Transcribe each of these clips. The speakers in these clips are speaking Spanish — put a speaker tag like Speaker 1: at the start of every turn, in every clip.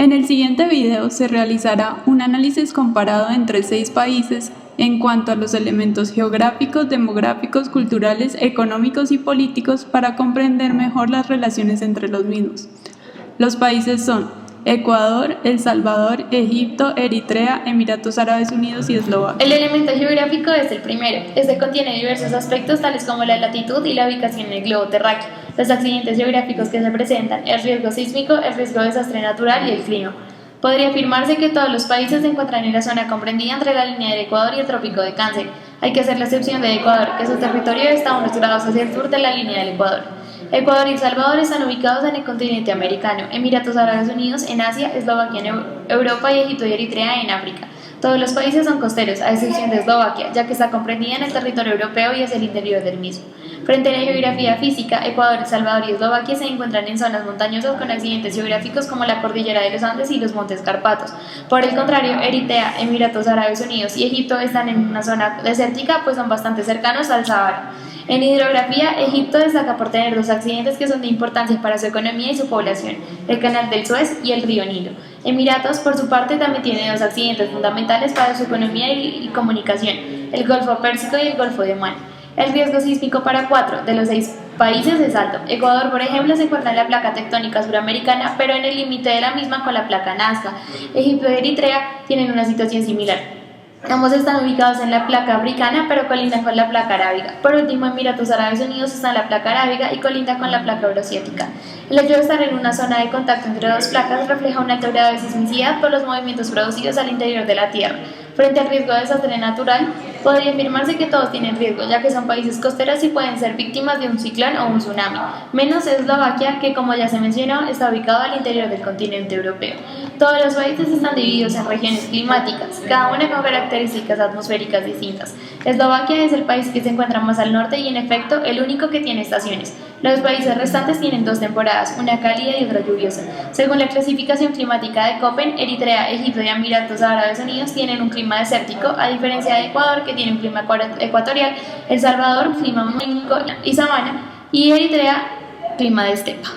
Speaker 1: En el siguiente video se realizará un análisis comparado entre 6 países en cuanto a los elementos geográficos, demográficos, culturales, económicos y políticos para comprender mejor las relaciones entre los mismos. Los países son Ecuador, El Salvador, Egipto, Eritrea, Emiratos Árabes Unidos y Eslovaquia.
Speaker 2: El elemento geográfico es el primero. Este contiene diversos aspectos tales como la latitud y la ubicación en el globo terráqueo, los accidentes geográficos que se presentan, el riesgo sísmico, el riesgo de desastre natural y el clima. Podría afirmarse que todos los países se encuentran en la zona comprendida entre la línea del Ecuador y el Trópico de Cáncer. Hay que hacer la excepción de Ecuador, que su territorio está a unos grados hacia el sur de la línea del Ecuador. Ecuador y El Salvador están ubicados en el continente americano, Emiratos Árabes Unidos en Asia, Eslovaquia en Europa y Egipto y Eritrea en África. Todos los países son costeros, a excepción de Eslovaquia, ya que está comprendida en el territorio europeo y hacia el interior del mismo. Frente a la geografía física, Ecuador, El Salvador y Eslovaquia se encuentran en zonas montañosas con accidentes geográficos como la cordillera de los Andes y los montes Cárpatos. Por el contrario, Eritrea, Emiratos Árabes Unidos y Egipto están en una zona desértica, pues son bastante cercanos al Sahara. En hidrografía, Egipto destaca por tener 2 accidentes que son de importancia para su economía y su población, el Canal del Suez y el río Nilo. Emiratos, por su parte, también tiene 2 accidentes fundamentales para su economía y comunicación, el Golfo Pérsico y el Golfo de Omán. El riesgo sísmico para 4 de los 6 países es alto. Ecuador, por ejemplo, se encuentra en la placa tectónica suramericana, pero en el límite de la misma con la placa Nazca. Egipto y Eritrea tienen una situación similar. Ambos están ubicados en la placa africana, pero colindan con la placa arábiga. Por último, Emiratos Árabes Unidos está en la placa arábiga y colinda con la placa euroasiática. El hecho de estar en una zona de contacto entre 2 placas refleja un alto grado de sismicidad por los movimientos producidos al interior de la Tierra. Frente al riesgo de desastre natural, podría afirmarse que todos tienen riesgo, ya que son países costeros y pueden ser víctimas de un ciclón o un tsunami, menos Eslovaquia, que como ya se mencionó, está ubicado al interior del continente europeo. Todos los países están divididos en regiones climáticas, cada una con características atmosféricas distintas. Eslovaquia es el país que se encuentra más al norte y, en efecto, el único que tiene estaciones. Los países restantes tienen 2 temporadas, una cálida y otra lluviosa. Según la clasificación climática de Köppen, Eritrea, Egipto y Emiratos Árabes Unidos tienen un clima desértico, a diferencia de Ecuador, que tiene un clima ecuatorial, El Salvador, un clima monzónico y sabana, y Eritrea, clima de estepa.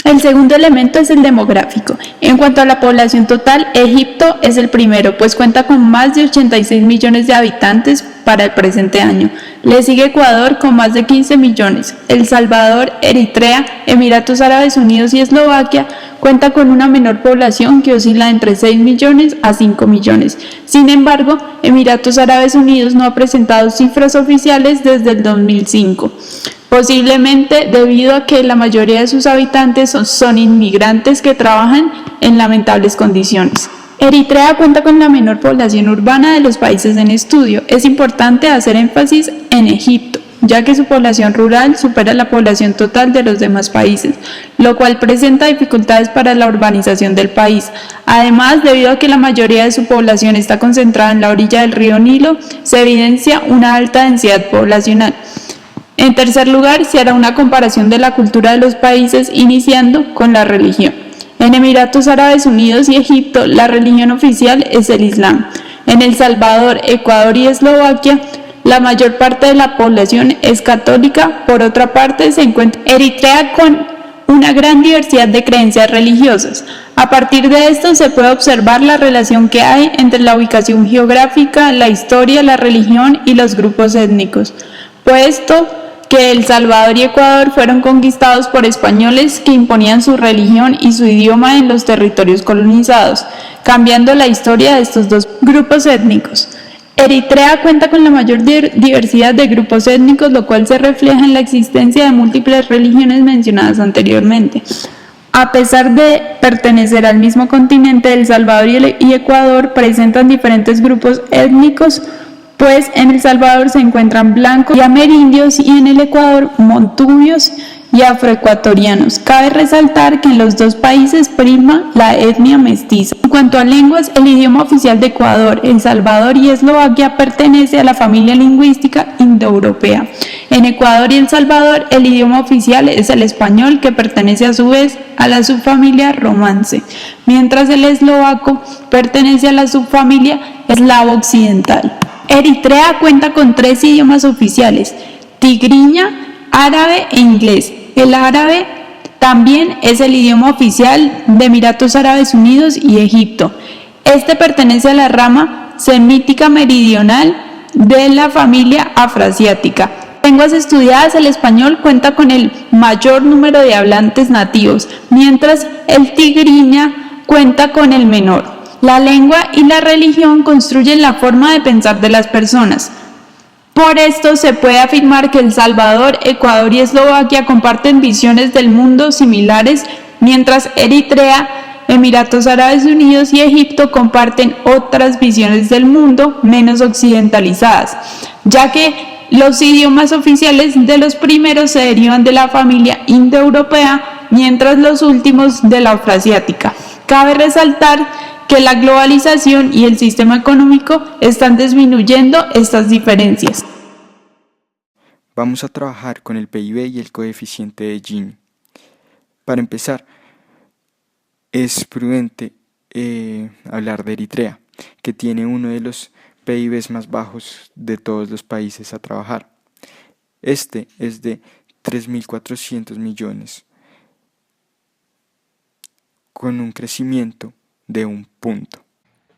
Speaker 1: El segundo elemento es el demográfico. En cuanto a la población total, Egipto es el primero, pues cuenta con más de 86 millones de habitantes para el presente año. Le sigue Ecuador con más de 15 millones. El Salvador, Eritrea, Emiratos Árabes Unidos y Eslovaquia cuenta con una menor población que oscila entre 6 millones a 5 millones. Sin embargo, Emiratos Árabes Unidos no ha presentado cifras oficiales desde el 2005. Posiblemente debido a que la mayoría de sus habitantes son inmigrantes que trabajan en lamentables condiciones. Eritrea cuenta con la menor población urbana de los países en estudio. Es importante hacer énfasis en Egipto, ya que su población rural supera la población total de los demás países, lo cual presenta dificultades para la urbanización del país. Además, debido a que la mayoría de su población está concentrada en la orilla del río Nilo, se evidencia una alta densidad poblacional. En tercer lugar, se hará una comparación de la cultura de los países, iniciando con la religión. En Emiratos Árabes Unidos y Egipto, la religión oficial es el Islam. En El Salvador, Ecuador y Eslovaquia, la mayor parte de la población es católica. Por otra parte, se encuentra Eritrea con una gran diversidad de creencias religiosas. A partir de esto se puede observar la relación que hay entre la ubicación geográfica, la historia, la religión y los grupos étnicos, puesto que El Salvador y Ecuador fueron conquistados por españoles que imponían su religión y su idioma en los territorios colonizados, cambiando la historia de estos 2 grupos étnicos. Eritrea cuenta con la mayor diversidad de grupos étnicos, lo cual se refleja en la existencia de múltiples religiones mencionadas anteriormente. A pesar de pertenecer al mismo continente, El Salvador y Ecuador presentan diferentes grupos étnicos, pues en El Salvador se encuentran blancos y amerindios y en el Ecuador montubios y afroecuatorianos. Cabe resaltar que en los 2 países prima la etnia mestiza. En cuanto a lenguas, el idioma oficial de Ecuador, El Salvador y Eslovaquia pertenece a la familia lingüística indoeuropea. En Ecuador y El Salvador, el idioma oficial es el español, que pertenece a su vez a la subfamilia romance, mientras el eslovaco pertenece a la subfamilia eslavo occidental. Eritrea cuenta con 3 idiomas oficiales: tigriña, árabe e inglés. El árabe También es el idioma oficial de Emiratos Árabes Unidos y Egipto. Este pertenece a la rama semítica meridional de la familia afroasiática. Lenguas estudiadas, el español cuenta con el mayor número de hablantes nativos, mientras el tigriña cuenta con el menor. La lengua y la religión construyen la forma de pensar de las personas. Por esto se puede afirmar que El Salvador, Ecuador y Eslovaquia comparten visiones del mundo similares, mientras Eritrea, Emiratos Árabes Unidos y Egipto comparten otras visiones del mundo menos occidentalizadas, ya que los idiomas oficiales de los primeros se derivan de la familia indoeuropea, mientras los últimos de la afroasiática. Cabe resaltar que la globalización y el sistema económico están disminuyendo estas diferencias.
Speaker 3: Vamos a trabajar con el PIB y el coeficiente de Gini. Para empezar, es prudente hablar de Eritrea, que tiene uno de los PIBs más bajos de todos los países a trabajar. Este es de 3.400 millones, con un crecimiento de 1 punto.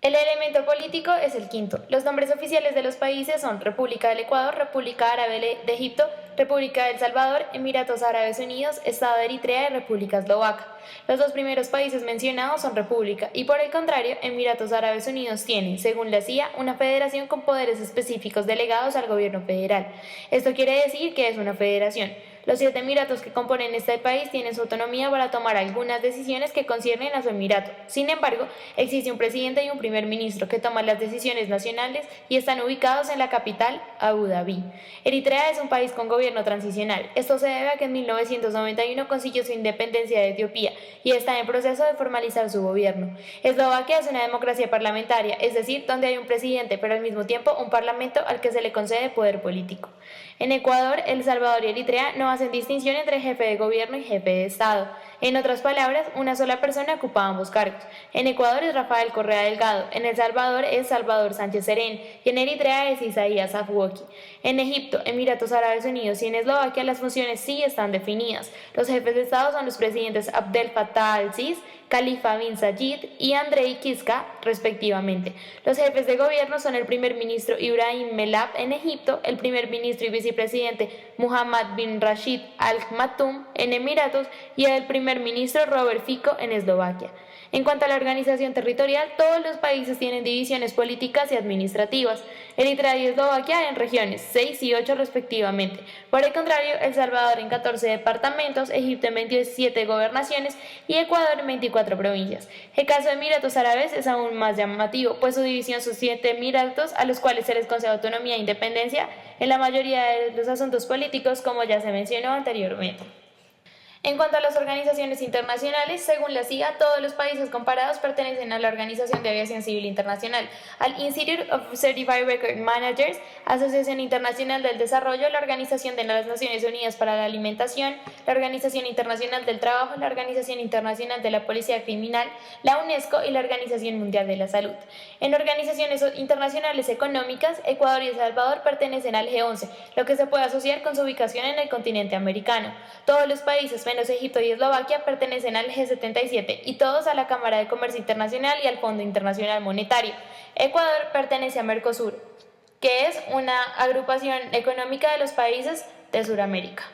Speaker 2: El elemento político es el quinto. Los nombres oficiales de los países son República del Ecuador, República Árabe de Egipto, República del Salvador, Emiratos Árabes Unidos, Estado de Eritrea y República Eslovaca. Los dos primeros países mencionados son república y por el contrario, Emiratos Árabes Unidos tiene, según la CIA, una federación con poderes específicos delegados al gobierno federal. Esto quiere decir que es una federación. Los 7 emiratos que componen este país tienen su autonomía para tomar algunas decisiones que conciernen a su emirato. Sin embargo, existe un presidente y un primer ministro que toman las decisiones nacionales y están ubicados en la capital, Abu Dhabi. Eritrea es un país con gobierno transicional. Esto se debe a que en 1991 consiguió su independencia de Etiopía y está en proceso de formalizar su gobierno. Eslovaquia es una democracia parlamentaria, es decir, donde hay un presidente, pero al mismo tiempo un parlamento al que se le concede poder político. En Ecuador, El Salvador y Eritrea no hacen distinción entre jefe de gobierno y jefe de Estado. En otras palabras, una sola persona ocupa ambos cargos. En Ecuador es Rafael Correa Delgado, en El Salvador es Salvador Sánchez Serén y en Eritrea es Isaías Afwerki. En Egipto, Emiratos Árabes Unidos y en Eslovaquia las funciones sí están definidas. Los jefes de Estado son los presidentes Abdel Fattah al-Sisi, Khalifa bin Zayed y Andrei Kiska, respectivamente. Los jefes de gobierno son el primer ministro Ibrahim Melab en Egipto, el primer ministro y vicepresidente Muhammad bin Rashid Al Maktoum en Emiratos y el primer ministro Robert Fico en Eslovaquia. En cuanto a la organización territorial, todos los países tienen divisiones políticas y administrativas. Eritrea y Eslovaquia en regiones, 6 y 8 respectivamente. Por el contrario, El Salvador en 14 departamentos, Egipto en 27 gobernaciones y Ecuador en 24 provincias. El caso de Emiratos Árabes es aún más llamativo, pues su división son 7 emiratos a los cuales se les concede autonomía e independencia en la mayoría de los asuntos políticos, como ya se mencionó anteriormente. En cuanto a las organizaciones internacionales, según la CIA, todos los países comparados pertenecen a la Organización de Aviación Civil Internacional, al Institute of Certified Record Managers, Asociación Internacional del Desarrollo, la Organización de las Naciones Unidas para la Alimentación, la Organización Internacional del Trabajo, la Organización Internacional de la Policía Criminal, la UNESCO y la Organización Mundial de la Salud. En organizaciones internacionales económicas, Ecuador y El Salvador pertenecen al G11, lo que se puede asociar con su ubicación en el continente americano. Todos los países menos Egipto y Eslovaquia pertenecen al G77 y todos a la Cámara de Comercio Internacional y al Fondo Internacional Monetario. Ecuador pertenece a Mercosur, que es una agrupación económica de los países de Sudamérica.